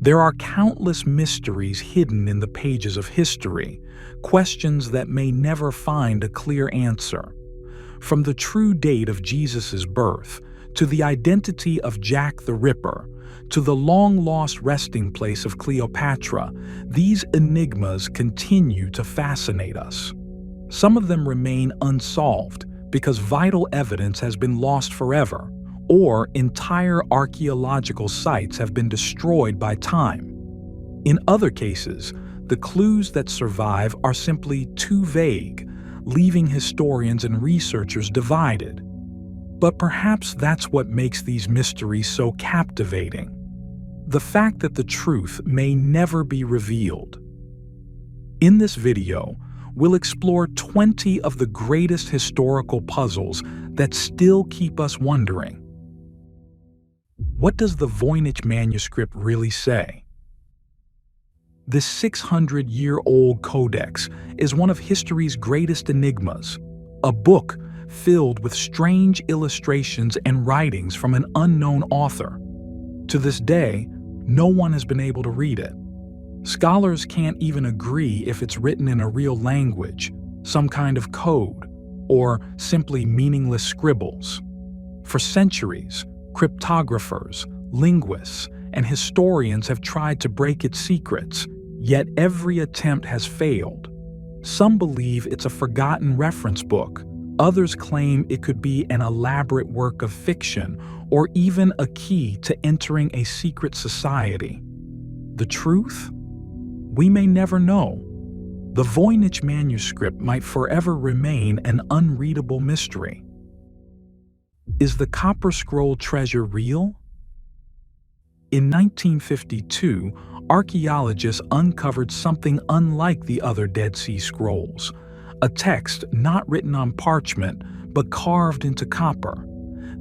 There are countless mysteries hidden in the pages of history, questions that may never find a clear answer. From the true date of Jesus' birth, to the identity of Jack the Ripper, to the long-lost resting place of Cleopatra, these enigmas continue to fascinate us. Some of them remain unsolved because vital evidence has been lost forever, or entire archaeological sites have been destroyed by time. In other cases, the clues that survive are simply too vague, leaving historians and researchers divided. But perhaps that's what makes these mysteries so captivating: the fact that the truth may never be revealed. In this video, we'll explore 20 of the greatest historical puzzles that still keep us wondering. What does the Voynich Manuscript really say? This 600-year-old codex is one of history's greatest enigmas, a book filled with strange illustrations and writings from an unknown author. To this day, no one has been able to read it. Scholars can't even agree if it's written in a real language, some kind of code, or simply meaningless scribbles. For centuries, cryptographers, linguists, and historians have tried to break its secrets, yet every attempt has failed. Some believe it's a forgotten reference book. Others claim it could be an elaborate work of fiction or even a key to entering a secret society. The truth? We may never know. The Voynich Manuscript might forever remain an unreadable mystery. Is the Copper Scroll treasure real? In 1952, archaeologists uncovered something unlike the other Dead Sea Scrolls, a text not written on parchment but carved into copper.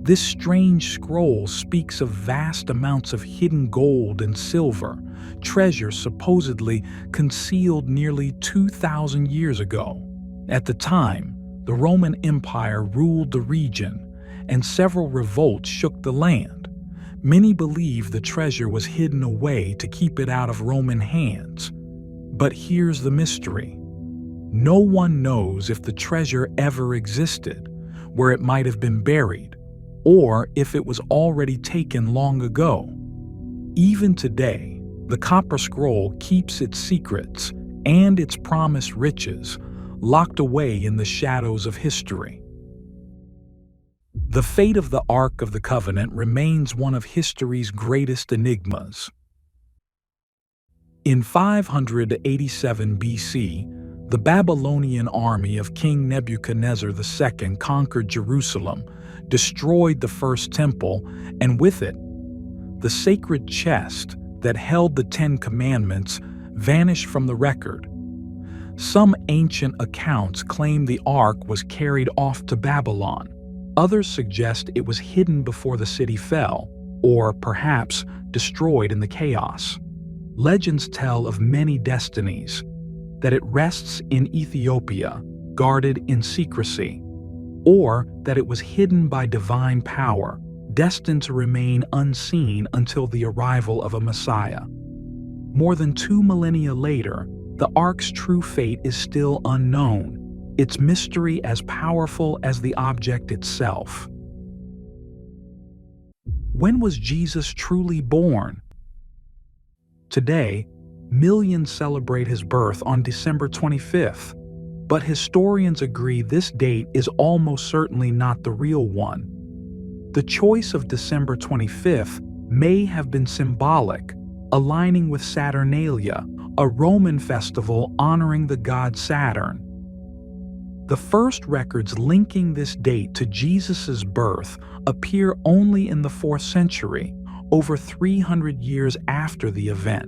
This strange scroll speaks of vast amounts of hidden gold and silver, treasure supposedly concealed nearly 2,000 years ago. At the time, the Roman Empire ruled the region, and several revolts shook the land. Many believe the treasure was hidden away to keep it out of Roman hands. But here's the mystery. No one knows if the treasure ever existed, where it might have been buried, or if it was already taken long ago. Even today, the Copper Scroll keeps its secrets and its promised riches locked away in the shadows of history. The fate of the Ark of the Covenant remains one of history's greatest enigmas. In 587 BC, the Babylonian army of King Nebuchadnezzar II conquered Jerusalem, destroyed the first temple, and with it, the sacred chest that held the Ten Commandments vanished from the record. Some ancient accounts claim the Ark was carried off to Babylon. Others suggest it was hidden before the city fell, or perhaps destroyed in the chaos. Legends tell of many destinies, that it rests in Ethiopia, guarded in secrecy, or that it was hidden by divine power, destined to remain unseen until the arrival of a Messiah. More than 2 millennia later, the Ark's true fate is still unknown, its mystery as powerful as the object itself. When was Jesus truly born? Today, millions celebrate his birth on December 25th, but historians agree this date is almost certainly not the real one. The choice of December 25th may have been symbolic, aligning with Saturnalia, a Roman festival honoring the god Saturn. The first records linking this date to Jesus' birth appear only in the 4th century, over 300 years after the event.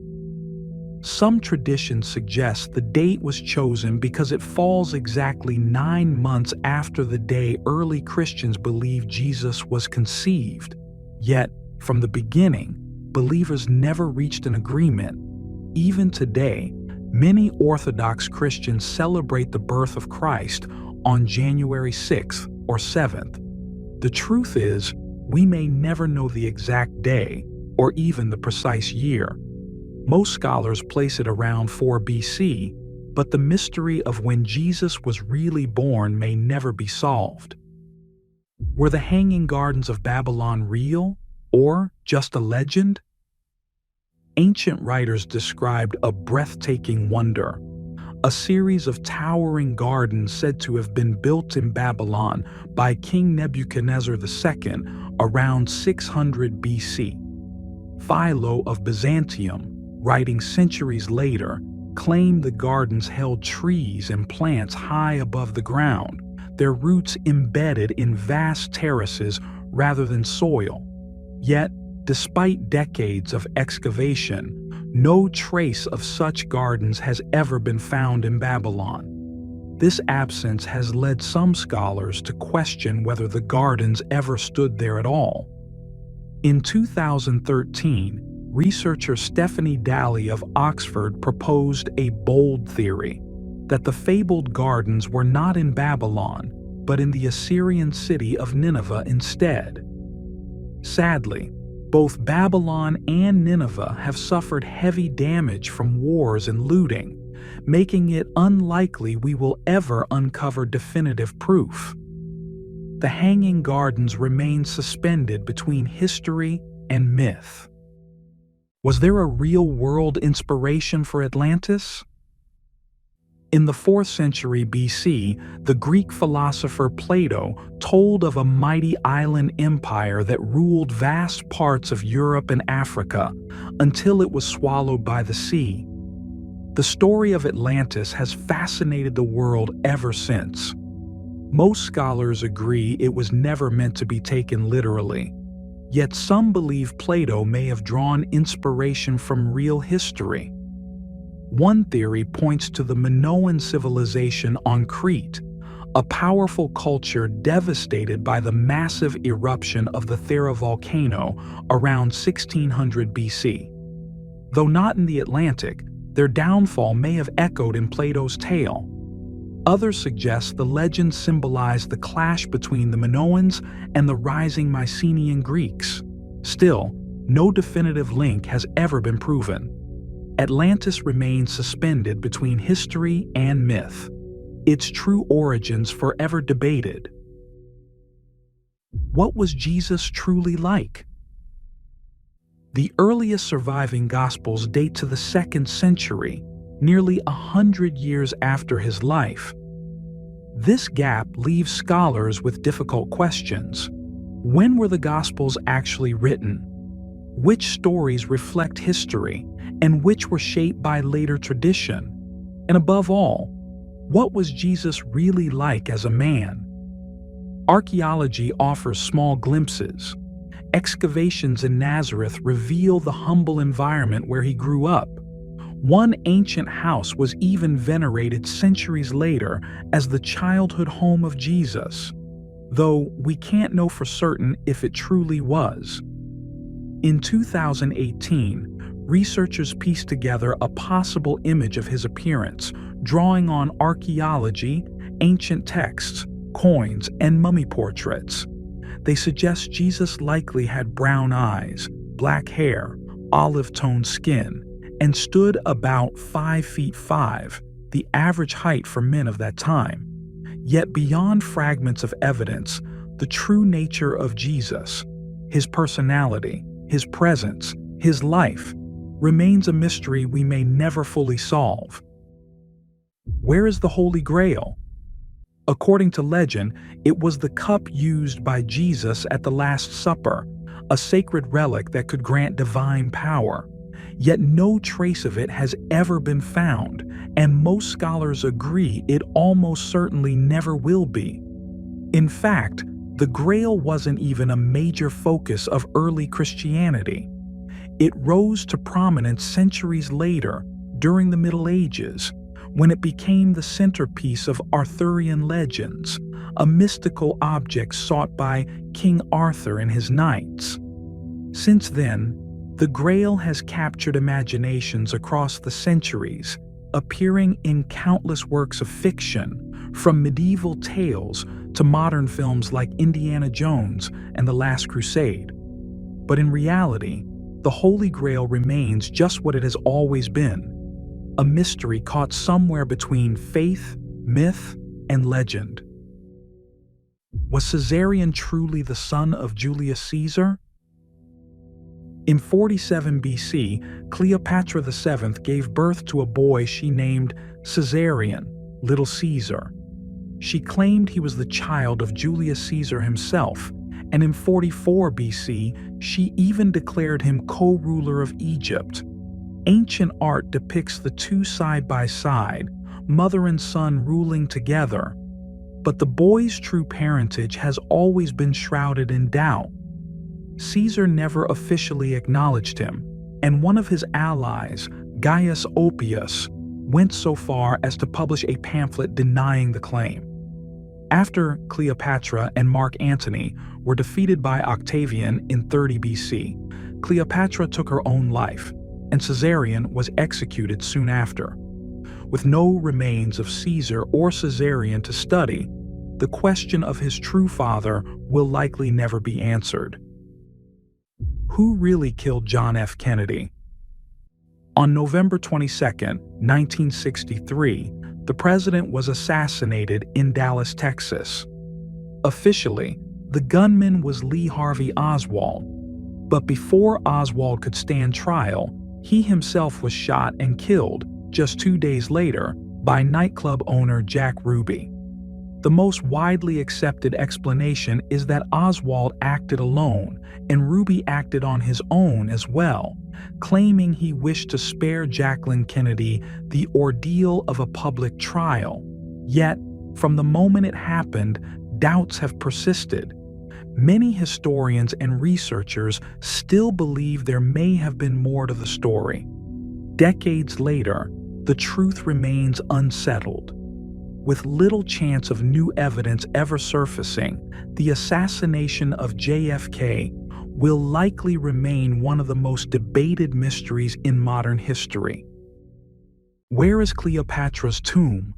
Some traditions suggest the date was chosen because it falls exactly 9 months after the day early Christians believed Jesus was conceived. Yet, from the beginning, believers never reached an agreement. Even today, many Orthodox Christians celebrate the birth of Christ on January 6th or 7th. The truth is, we may never know the exact day or even the precise year. Most scholars place it around 4 BC, but the mystery of when Jesus was really born may never be solved. Were the Hanging Gardens of Babylon real, or just a legend? Ancient writers described a breathtaking wonder, a series of towering gardens said to have been built in Babylon by King Nebuchadnezzar II around 600 BC. Philo of Byzantium, writing centuries later, claimed the gardens held trees and plants high above the ground, their roots embedded in vast terraces rather than soil. Yet, despite decades of excavation, no trace of such gardens has ever been found in Babylon. This absence has led some scholars to question whether the gardens ever stood there at all. In 2013, researcher Stephanie Daly of Oxford proposed a bold theory that the fabled gardens were not in Babylon, but in the Assyrian city of Nineveh instead. Sadly, both Babylon and Nineveh have suffered heavy damage from wars and looting, making it unlikely we will ever uncover definitive proof. The Hanging Gardens remain suspended between history and myth. Was there a real-world inspiration for Atlantis? In the 4th century BC, the Greek philosopher Plato told of a mighty island empire that ruled vast parts of Europe and Africa until it was swallowed by the sea. The story of Atlantis has fascinated the world ever since. Most scholars agree it was never meant to be taken literally, yet some believe Plato may have drawn inspiration from real history. One theory points to the Minoan civilization on Crete, a powerful culture devastated by the massive eruption of the Thera volcano around 1600 BC. Though not in the Atlantic, their downfall may have echoed in Plato's tale. Others suggest the legend symbolized the clash between the Minoans and the rising Mycenaean Greeks. Still, no definitive link has ever been proven. Atlantis remains suspended between history and myth, its true origins forever debated. What was Jesus truly like? The earliest surviving Gospels date to the 2nd century, nearly 100 years after his life. This gap leaves scholars with difficult questions. When were the Gospels actually written? Which stories reflect history, and which were shaped by later tradition? And above all, what was Jesus really like as a man? Archaeology offers small glimpses. Excavations in Nazareth reveal the humble environment where he grew up. One ancient house was even venerated centuries later as the childhood home of Jesus, though we can't know for certain if it truly was. In 2018, researchers pieced together a possible image of his appearance, drawing on archaeology, ancient texts, coins, and mummy portraits. They suggest Jesus likely had brown eyes, black hair, olive-toned skin, and stood about 5 feet 5, the average height for men of that time. Yet beyond fragments of evidence, the true nature of Jesus, his personality, his presence, his life, remains a mystery we may never fully solve. Where is the Holy Grail? According to legend, it was the cup used by Jesus at the Last Supper, a sacred relic that could grant divine power. Yet no trace of it has ever been found, and most scholars agree it almost certainly never will be. In fact, the Grail wasn't even a major focus of early Christianity. It rose to prominence centuries later, during the Middle Ages, when it became the centerpiece of Arthurian legends, a mystical object sought by King Arthur and his knights. Since then, the Grail has captured imaginations across the centuries, appearing in countless works of fiction, from medieval tales to modern films like Indiana Jones and The Last Crusade. But in reality, the Holy Grail remains just what it has always been, a mystery caught somewhere between faith, myth, and legend. Was Caesarion truly the son of Julius Caesar? In 47 BC, Cleopatra VII gave birth to a boy she named Caesarion, Little Caesar. She claimed he was the child of Julius Caesar himself, and in 44 BC, she even declared him co-ruler of Egypt. Ancient art depicts the two side by side, mother and son ruling together. But the boy's true parentage has always been shrouded in doubt. Caesar never officially acknowledged him, and one of his allies, Gaius Oppius, went so far as to publish a pamphlet denying the claim. After Cleopatra and Mark Antony were defeated by Octavian in 30 BC, Cleopatra took her own life, and Caesarion was executed soon after. With no remains of Caesar or Caesarion to study, the question of his true father will likely never be answered. Who really killed John F. Kennedy? On November 22, 1963, the president was assassinated in Dallas, Texas. Officially, the gunman was Lee Harvey Oswald, but before Oswald could stand trial, he himself was shot and killed just 2 days later by nightclub owner Jack Ruby. The most widely accepted explanation is that Oswald acted alone and Ruby acted on his own as well, claiming he wished to spare Jacqueline Kennedy the ordeal of a public trial. Yet, from the moment it happened, doubts have persisted. Many historians and researchers still believe there may have been more to the story. Decades later, the truth remains unsettled. With little chance of new evidence ever surfacing, the assassination of JFK will likely remain one of the most debated mysteries in modern history. Where is Cleopatra's tomb?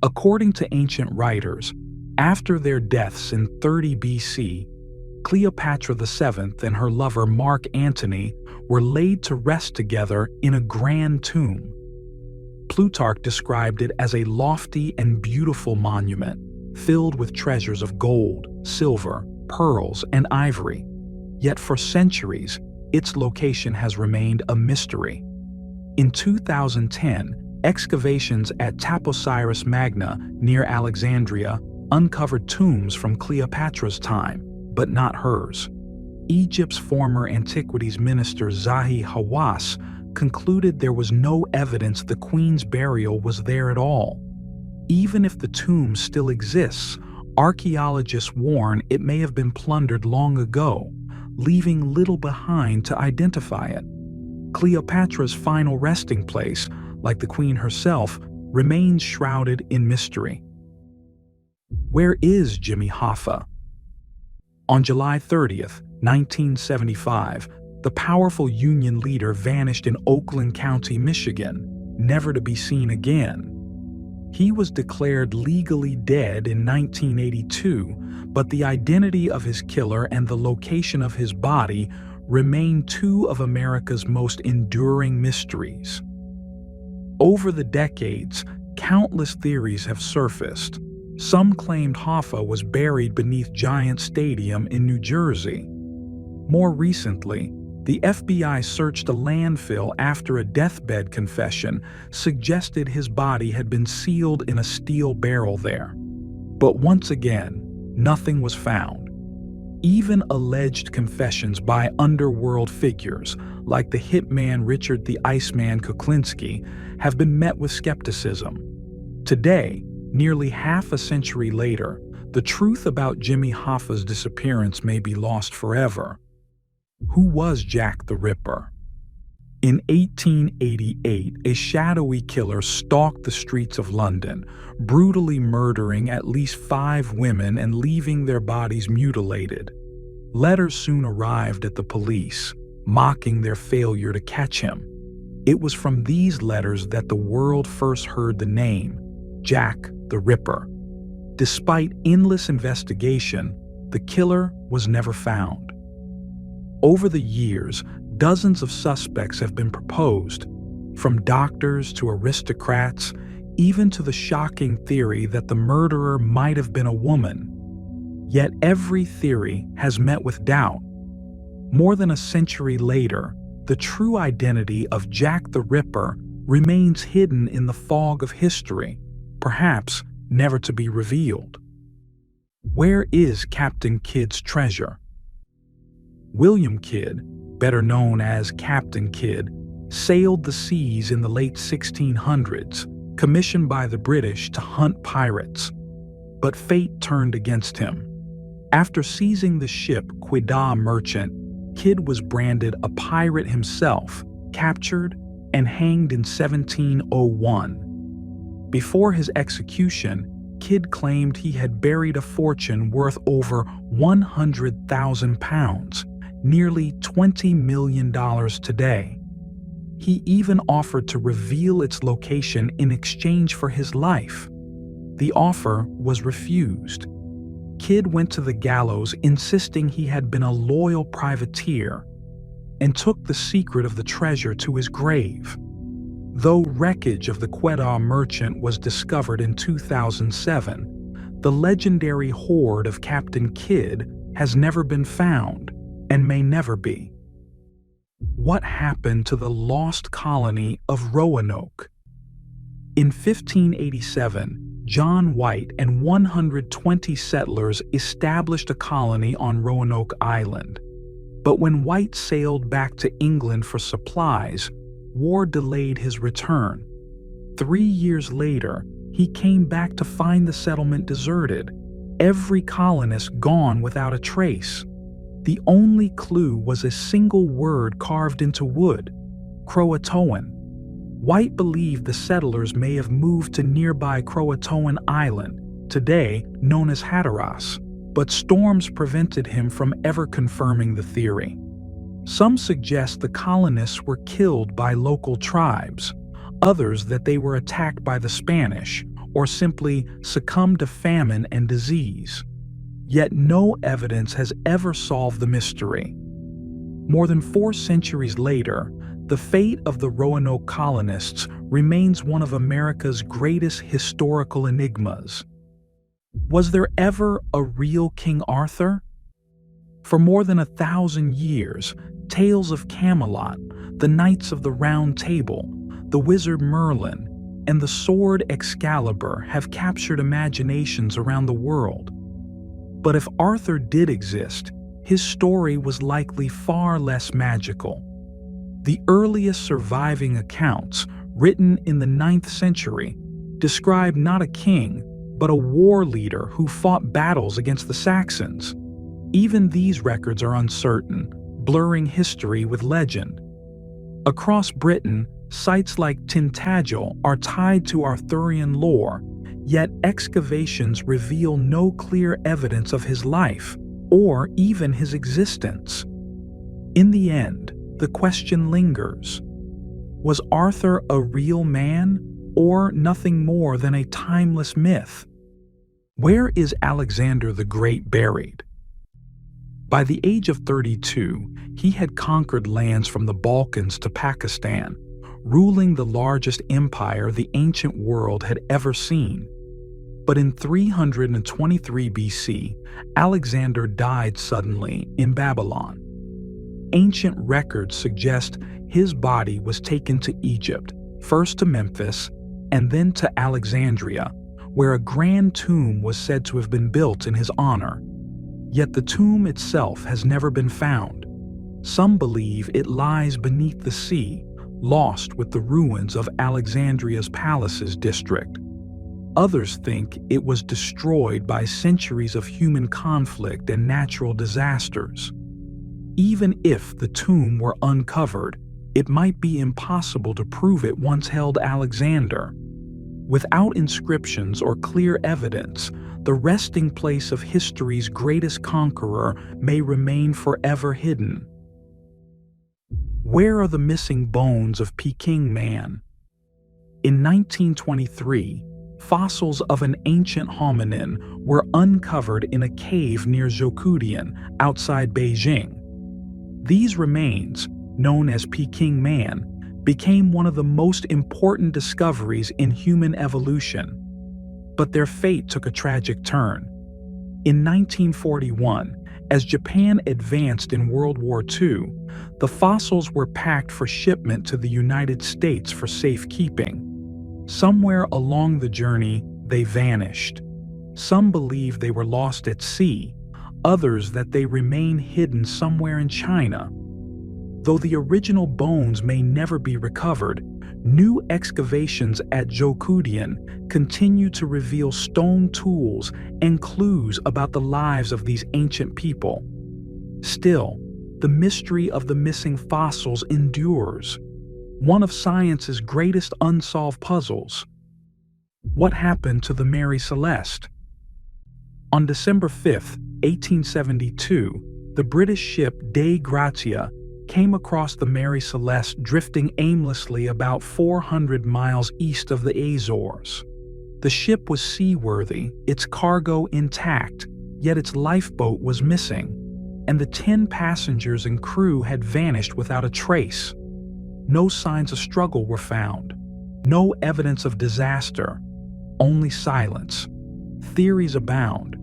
According to ancient writers, after their deaths in 30 BC, Cleopatra VII and her lover Mark Antony were laid to rest together in a grand tomb. Plutarch described it as a lofty and beautiful monument, filled with treasures of gold, silver, pearls, and ivory. Yet for centuries, its location has remained a mystery. In 2010, excavations at Taposiris Magna near Alexandria uncovered tombs from Cleopatra's time, but not hers. Egypt's former antiquities minister Zahi Hawass concluded there was no evidence the queen's burial was there at all. Even if the tomb still exists, archaeologists warn it may have been plundered long ago, leaving little behind to identify it. Cleopatra's final resting place, like the queen herself, remains shrouded in mystery. Where is Jimmy Hoffa? On July 30th, 1975, the powerful Union leader vanished in Oakland County, Michigan, never to be seen again. He was declared legally dead in 1982, but the identity of his killer and the location of his body remain two of America's most enduring mysteries. Over the decades, countless theories have surfaced. Some claimed Hoffa was buried beneath Giant Stadium in New Jersey. More recently, the FBI searched a landfill after a deathbed confession suggested his body had been sealed in a steel barrel there. But once again, nothing was found. Even alleged confessions by underworld figures, like the hitman Richard the Iceman Kuklinski, have been met with skepticism. Today, nearly half a century later, the truth about Jimmy Hoffa's disappearance may be lost forever. Who was Jack the Ripper? In 1888, a shadowy killer stalked the streets of London, brutally murdering at least 5 women and leaving their bodies mutilated. Letters soon arrived at the police, mocking their failure to catch him. It was from these letters that the world first heard the name, Jack the Ripper. Despite endless investigation, the killer was never found. Over the years, dozens of suspects have been proposed, from doctors to aristocrats, even to the shocking theory that the murderer might have been a woman. Yet every theory has met with doubt. More than a century later, the true identity of Jack the Ripper remains hidden in the fog of history, perhaps never to be revealed. Where is Captain Kidd's treasure? William Kidd, better known as Captain Kidd, sailed the seas in the late 1600s, commissioned by the British to hunt pirates. But fate turned against him. After seizing the ship Quedagh Merchant, Kidd was branded a pirate himself, captured, and hanged in 1701. Before his execution, Kidd claimed he had buried a fortune worth over £100,000, nearly $20 million today. He even offered to reveal its location in exchange for his life. The offer was refused. Kidd went to the gallows insisting he had been a loyal privateer and took the secret of the treasure to his grave. Though wreckage of the Quedagh Merchant was discovered in 2007, the legendary hoard of Captain Kidd has never been found and may never be. What happened to the lost colony of Roanoke? In 1587, John White and 120 settlers established a colony on Roanoke Island. But when White sailed back to England for supplies, war delayed his return. 3 years later, he came back to find the settlement deserted, every colonist gone without a trace. The only clue was a single word carved into wood: Croatoan. White believed the settlers may have moved to nearby Croatoan Island, today known as Hatteras, but storms prevented him from ever confirming the theory. Some suggest the colonists were killed by local tribes, others that they were attacked by the Spanish, or simply succumbed to famine and disease. Yet no evidence has ever solved the mystery. More than 4 centuries later, the fate of the Roanoke colonists remains one of America's greatest historical enigmas. Was there ever a real King Arthur? For more than 1,000 years, tales of Camelot, the Knights of the Round Table, the wizard Merlin, and the sword Excalibur have captured imaginations around the world. But if Arthur did exist, his story was likely far less magical. The earliest surviving accounts, written in the 9th century, describe not a king, but a war leader who fought battles against the Saxons. Even these records are uncertain, blurring history with legend. Across Britain, sites like Tintagel are tied to Arthurian lore, yet excavations reveal no clear evidence of his life, or even his existence. In the end, the question lingers: was Arthur a real man, or nothing more than a timeless myth? Where is Alexander the Great buried? By the age of 32, he had conquered lands from the Balkans to Pakistan, ruling the largest empire the ancient world had ever seen. But in 323 BC, Alexander died suddenly in Babylon. Ancient records suggest his body was taken to Egypt, first to Memphis, and then to Alexandria, where a grand tomb was said to have been built in his honor. Yet the tomb itself has never been found. Some believe it lies beneath the sea, lost with the ruins of Alexandria's palaces district. Others think it was destroyed by centuries of human conflict and natural disasters. Even if the tomb were uncovered, it might be impossible to prove it once held Alexander. Without inscriptions or clear evidence, the resting place of history's greatest conqueror may remain forever hidden. Where are the missing bones of Peking man? In 1923, fossils of an ancient hominin were uncovered in a cave near Zhoukoudian, outside Beijing. These remains, known as Peking Man, became one of the most important discoveries in human evolution. But their fate took a tragic turn. In 1941, as Japan advanced in World War II, the fossils were packed for shipment to the United States for safekeeping. Somewhere along the journey, they vanished. Some believe they were lost at sea, others that they remain hidden somewhere in China. Though the original bones may never be recovered, new excavations at Zhoukoudian continue to reveal stone tools and clues about the lives of these ancient people. Still, the mystery of the missing fossils endures, one of science's greatest unsolved puzzles. What happened to the Mary Celeste? On December 5, 1872, the British ship Dei Gratia came across the Mary Celeste drifting aimlessly about 400 miles east of the Azores. The ship was seaworthy, its cargo intact, yet its lifeboat was missing, and the 10 passengers and crew had vanished without a trace. No signs of struggle were found, no evidence of disaster, only silence. Theories abound.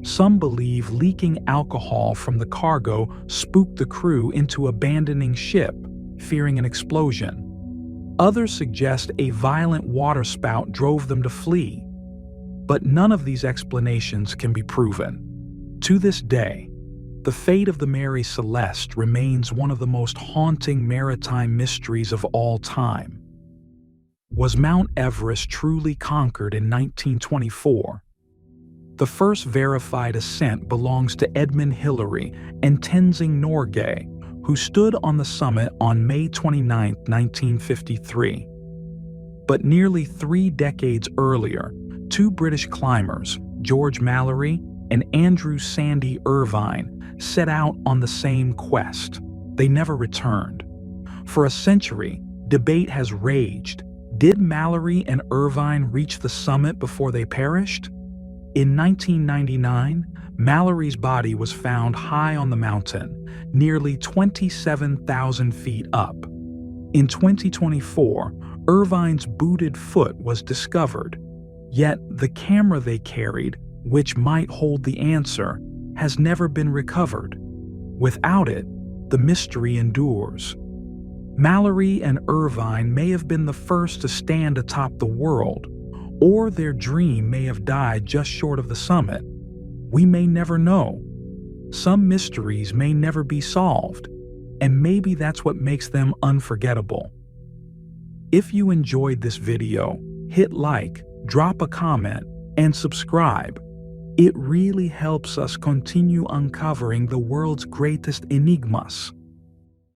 Some believe leaking alcohol from the cargo spooked the crew into abandoning ship, fearing an explosion. Others suggest a violent waterspout drove them to flee. But none of these explanations can be proven. To this day, the fate of the Mary Celeste remains one of the most haunting maritime mysteries of all time. Was Mount Everest truly conquered in 1924? The first verified ascent belongs to Edmund Hillary and Tenzing Norgay, who stood on the summit on May 29, 1953. But nearly 3 decades earlier, 2 British climbers, George Mallory and Andrew Sandy Irvine, set out on the same quest. They never returned. For a century, debate has raged. Did Mallory and Irvine reach the summit before they perished? In 1999, Mallory's body was found high on the mountain, nearly 27,000 feet up. In 2024, Irvine's booted foot was discovered, yet the camera they carried, which might hold the answer, has never been recovered. Without it, the mystery endures. Mallory and Irvine may have been the first to stand atop the world, or their dream may have died just short of the summit. We may never know. Some mysteries may never be solved, and maybe that's what makes them unforgettable. If you enjoyed this video, hit like, drop a comment, and subscribe. It really helps us continue uncovering the world's greatest enigmas.